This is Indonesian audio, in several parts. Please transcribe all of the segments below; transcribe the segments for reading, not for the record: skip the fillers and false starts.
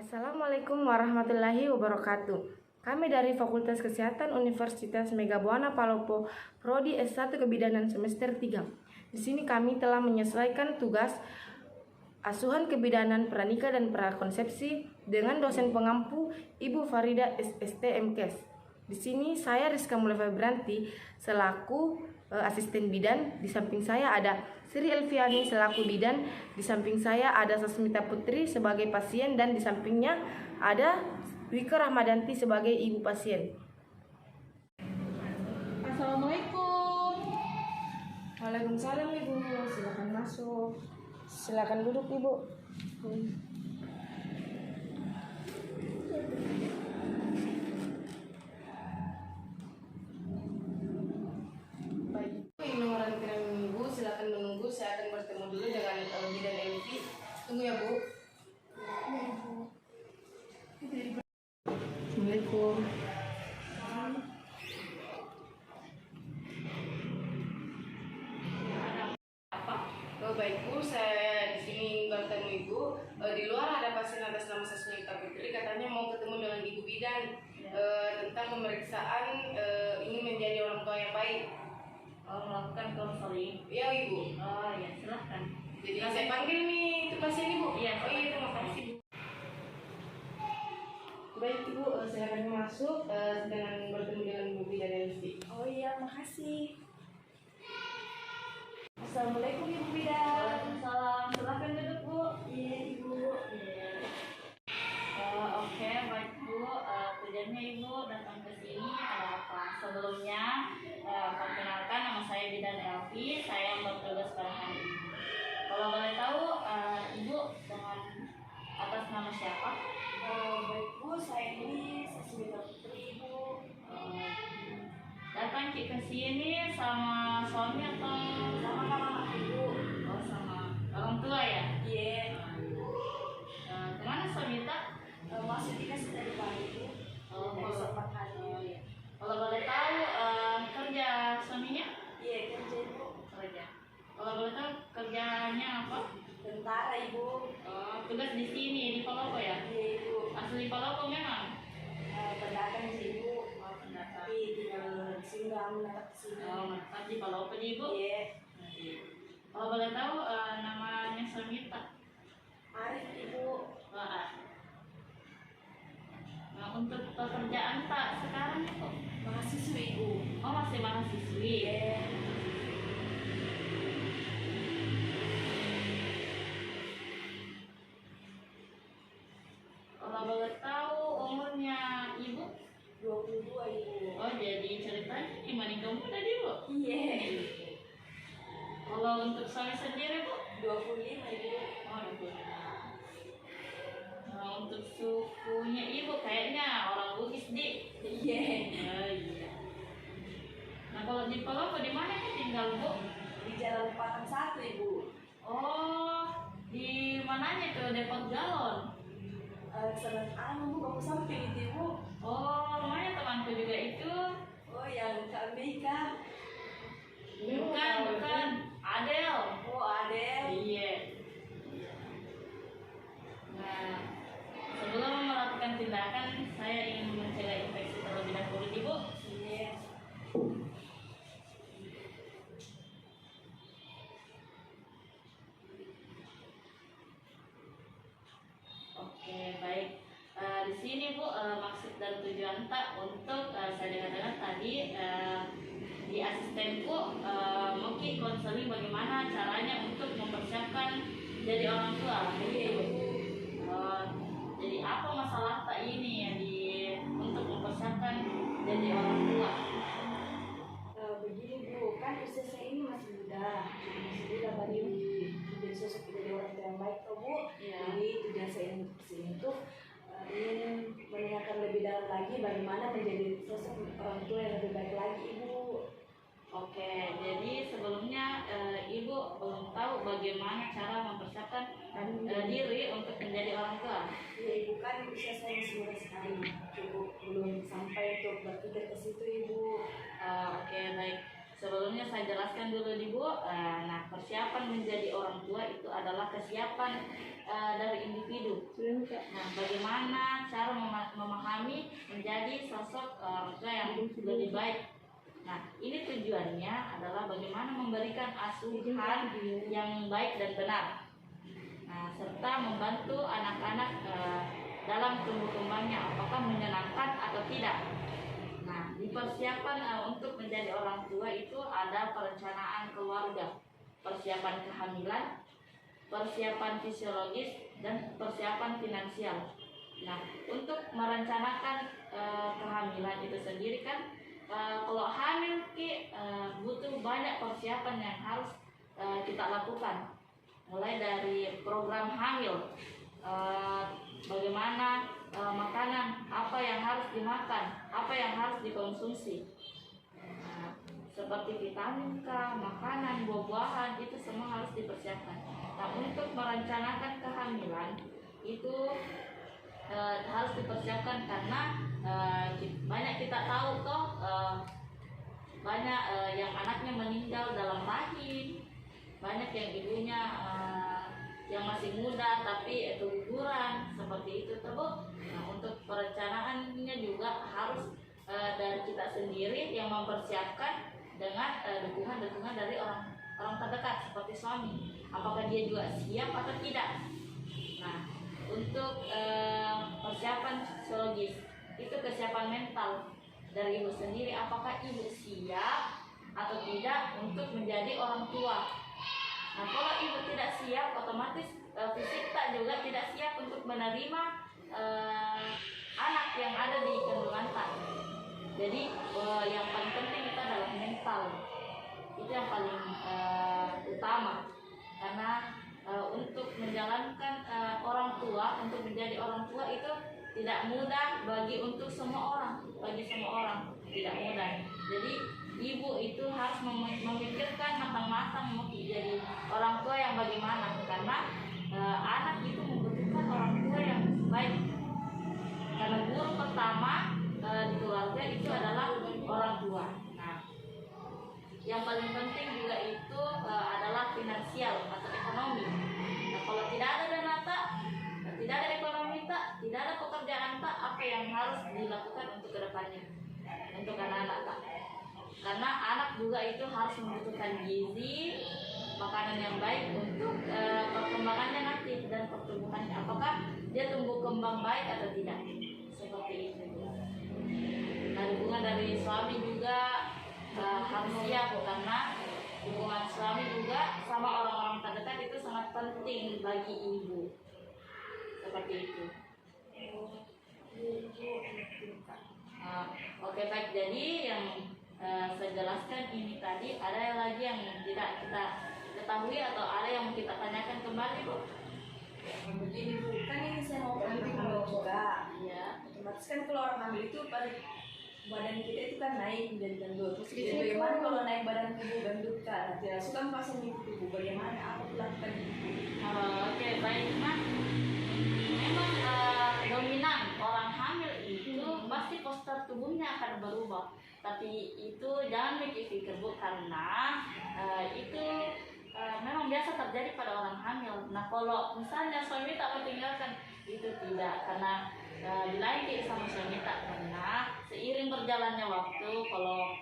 Assalamualaikum warahmatullahi wabarakatuh. Kami dari Fakultas Kesehatan Universitas Megabuana Palopo, Prodi S1 Kebidanan semester 3. Di sini kami telah menyesuaikan tugas asuhan kebidanan pranikah dan prakonsepsi dengan dosen pengampu Ibu Farida SST MKes. Di sini saya Rizka Mulai Febranti selaku asisten bidan. Di samping saya ada Sri Elviani selaku bidan. Di samping saya ada Sasmita Putri sebagai pasien dan di sampingnya ada Wika Rahmadanti sebagai ibu pasien. Assalamualaikum. Waalaikumsalam Ibu. Silakan masuk. Silakan duduk Ibu. Silakan menunggu, saya akan bertemu dulu dengan bidan Elvi. Tunggu ya Bu. Assalamualaikum. Baik Bu, saya di sini bertemu Ibu. Di luar ada pasien atas nama Sasmita Putri, katanya mau ketemu dengan Ibu bidan tentang pemeriksaan ingin menjadi orang tua yang baik. Melakukan konseling. Ya Ibu. Oh ya, silahkan. Jadi saya panggil nih itu pasien Ibu. Iya. Oh iya, terima kasih Bu. Baik Ibu, silakan masuk dengan bertemu dengan Bu bidan Elvi. Oh iya, makasih. Assalamualaikum Ibu bidan. Waalaikumsalam. Silahkan duduk Bu. Iya Ibu. Oke, baik Bu. Tujuannya Ibu datang ke sini ada apa? Sebelumnya, perkenalkan nama saya Bidan Elvi. Saya bertugas pada hari ini. Kalau boleh tahu, Ibu dengan atas nama siapa? Baik Bu, saya ini Sasmita Putri Bu. Datang ke sini sama suami atau Sama kakak Ibu. oh, sama orang tua ya? Iya. Kemana suami tak? Masih dikasih dari bayi Bu. Dari sempat hari. Kalau boleh tahu kerja suaminya? Iya, kerja Ibu. Kerja. Kalau boleh tahu kerjanya apa? Tentara Ibu. Tugas di sini di Palopo ya? Iya Ibu. Asli Palopo memang? Pendatang sih Ibu. Pendatang. Tapi tinggal di sini nggak menetap di sini. Menetap di Palopo nih Bu? Iya. Kalau boleh tahu namanya suami tak? Arif Ibu. Nah, untuk pekerjaan tak sekarang itu? Mahasiswa Ibu. Oh, masih mahasiswi. Iya. Kalau boleh tahu umurnya Ibu? 22 Ibu. Oh, jadi ceritanya gimana kamu tadi Bu? Iya. Kalau untuk suami sendiri Bu? 25 Ibu. Oh, Ibu. Nah, untuk sukunya Ibu kayaknya orang Bugis di. Iya. Oh, iya. Nah, kalau di Palopo di mana ya tinggal Bu? Di Jalan Patang 1 Ibu. Oh, di mananya itu Depot Galon? Senang Bu, kamu samping itu Ibu. Oh, rumahnya temanku juga itu. Oh, yang Kak Mika. Bukan, Adel. Oh, Adel. Iya. Nah, sebelum melakukan tindakan, saya ingin mencegah infeksi terlebih dahulu, Ibu. Iya. Oke, baik. Di sini Bu, maksud dan tujuan tak untuk saya dengar-dengar tadi di asistenku mungkin konseling bagaimana caranya untuk mempersiapkan jadi orang tua. Iya, Ibu. Jadi apa masalah tak ini ya untuk mempersiapkan jadi orang tua? Begini Bu, kan usia saya ini masih muda baru menjadi sosok jadi orang tua yang baik toh Bu. Iya. Jadi tujuan saya untuk kesini tuh ingin mendengarkan lebih dalam lagi bagaimana menjadi sosok orang tua yang lebih baik lagi Ibu. Oke, jadi sebelumnya Ibu belum tahu bagaimana cara mempersiapkan diri untuk menjadi orang tua. Ya Ibu, kan usia saya masih muda sekali, cukup belum sampai untuk berpikir ke situ Ibu. Oke, baik. sebelumnya saya jelaskan dulu Ibu. Nah, persiapan menjadi orang tua itu adalah kesiapan dari individu. Nah, bagaimana cara memahami menjadi sosok orang tua yang lebih baik. Nah, ini tujuannya adalah bagaimana memberikan asuhan yang baik dan benar. Nah, serta membantu anak-anak dalam tumbuh kembangnya, apakah menyenangkan atau tidak. Nah, di persiapan untuk menjadi orang tua itu ada perencanaan keluarga, persiapan kehamilan, persiapan fisiologis, dan persiapan finansial. Nah, untuk merencanakan kehamilan itu sendiri kan, kalau hamil butuh banyak persiapan yang harus kita lakukan. Mulai dari program hamil, bagaimana makanan, apa yang harus dimakan, apa yang harus dikonsumsi, seperti vitamin K, makanan, buah-buahan, itu semua harus dipersiapkan. Nah, untuk merencanakan kehamilan itu harus dipersiapkan karena banyak kita tahu toh, banyak yang anaknya meninggal dalam rahim, banyak yang ibunya yang masih muda tapi keguguran, seperti itu terbuk. Nah, untuk perencanaannya juga harus dari kita sendiri yang mempersiapkan dengan dukungan dari orang terdekat seperti suami. Apakah dia juga siap atau tidak? Nah, untuk persiapan psikologis itu kesiapan mental dari ibu sendiri. Apakah ibu siap atau tidak untuk menjadi orang tua? Nah, kalau ibu tidak siap, otomatis fisik tak juga tidak siap untuk menerima anak yang ada di kandungan tak. Jadi yang paling penting itu adalah mental. Itu yang paling utama. Karena untuk menjalankan orang tua, untuk menjadi orang tua itu tidak mudah untuk semua orang, tidak mudah. Jadi ibu itu harus memikirkan matang-matang mau jadi orang tua yang bagaimana, karena anak itu membutuhkan orang tua yang baik. Karena guru pertama di keluarga itu adalah orang tua. Nah, yang paling penting juga itu adalah finansial atau ekonomi. Nah, kalau tidak ada dana tak, tidak ada ekonomi tak, tidak ada pekerjaan tak, apa yang harus dilakukan untuk kedepannya untuk anak-anak tak? Karena anak juga itu harus membutuhkan gizi, makanan yang baik untuk perkembangannya nanti dan pertumbuhannya. Apakah dia tumbuh kembang baik atau tidak? Seperti itu. Nah, dukungan dari suami juga harus siap, karena dukungan suami juga sama orang-orang terdekat itu sangat penting bagi ibu. Seperti itu. Oke, baik. Jadi yang saya jelaskan ini tadi, ada lagi yang tidak kita ketahui atau ada yang kita tanyakan kembali, Bu? Begini Bu, kan ini saya mau berhenti hamil juga. Iya. Otomatis kan kalau orang hamil itu pada badan kita itu kan naik menjadi gendut. Terus bagaimana kalau naik badan tubuh gendut kan? Tidak suka pasang tubuh, bagaimana apa dilakukan itu? Oke, baik. Nah, memang dominan orang hamil itu pasti postur tubuhnya akan berubah. Tapi itu jangan mikir-mikir, Bu, karena itu memang biasa terjadi pada orang hamil. Nah, kalau misalnya suami tak meninggalkan, itu tidak, karena dilanjut sama suami tak, karena seiring berjalannya waktu, kalau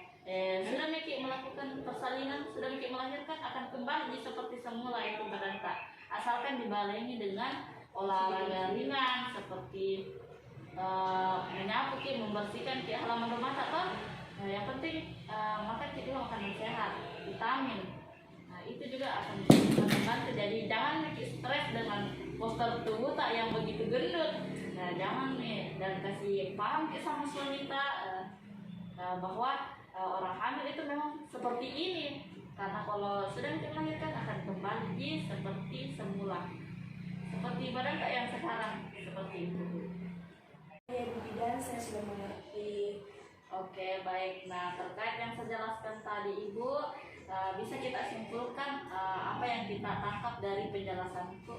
sudah mikir melakukan persalinan, sudah mikir melahirkan, akan kembali seperti semula itu badan tak, asalkan dibarengi dengan olahraga ringan seperti menyapu, membersihkan halaman rumah tak, toh. Yang penting makan makanan sehat, vitamin. Nah, itu juga akan membantu. Jadi jangan stres dengan postur tubuh tak yang begitu gendut. Nah, jangan nih, dan kasih paham sama suami bahwa orang hamil itu memang seperti ini. Karena kalau sudah melahirkan akan kembali seperti semula, seperti badan tak yang sekarang, seperti itu. Ya Bu Bidan, saya sudah mengerti. Oke, baik. Nah, terkait yang saya jelaskan tadi, Ibu, bisa kita simpulkan apa yang kita tangkap dari penjelasan itu?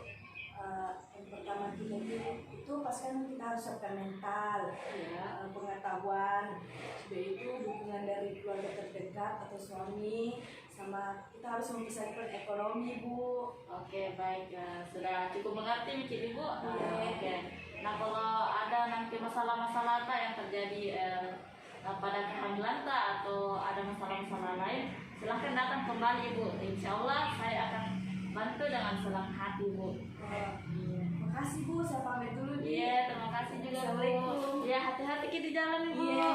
yang pertama kita itu pas kan kita harus siapkan mental, ya, pengetahuan, sudah itu dukungan dari keluarga terdekat atau suami, sama kita harus membesarkan ekonomi, Bu. Oke, baik. Sudah cukup mengerti mungkin Ibu. Oke. Nah, kalau ada nanti masalah-masalah yang terjadi pada kehamilan atau ada masalah-masalah lain, silahkan datang kembali Ibu. Insya Allah saya akan bantu dengan senang hati Bu. Makasih Bu, saya pamit dulu nih. Iya, terima kasih juga Bu. Assalamualaikum. Ya, hati-hati di jalan Ibu. Iya.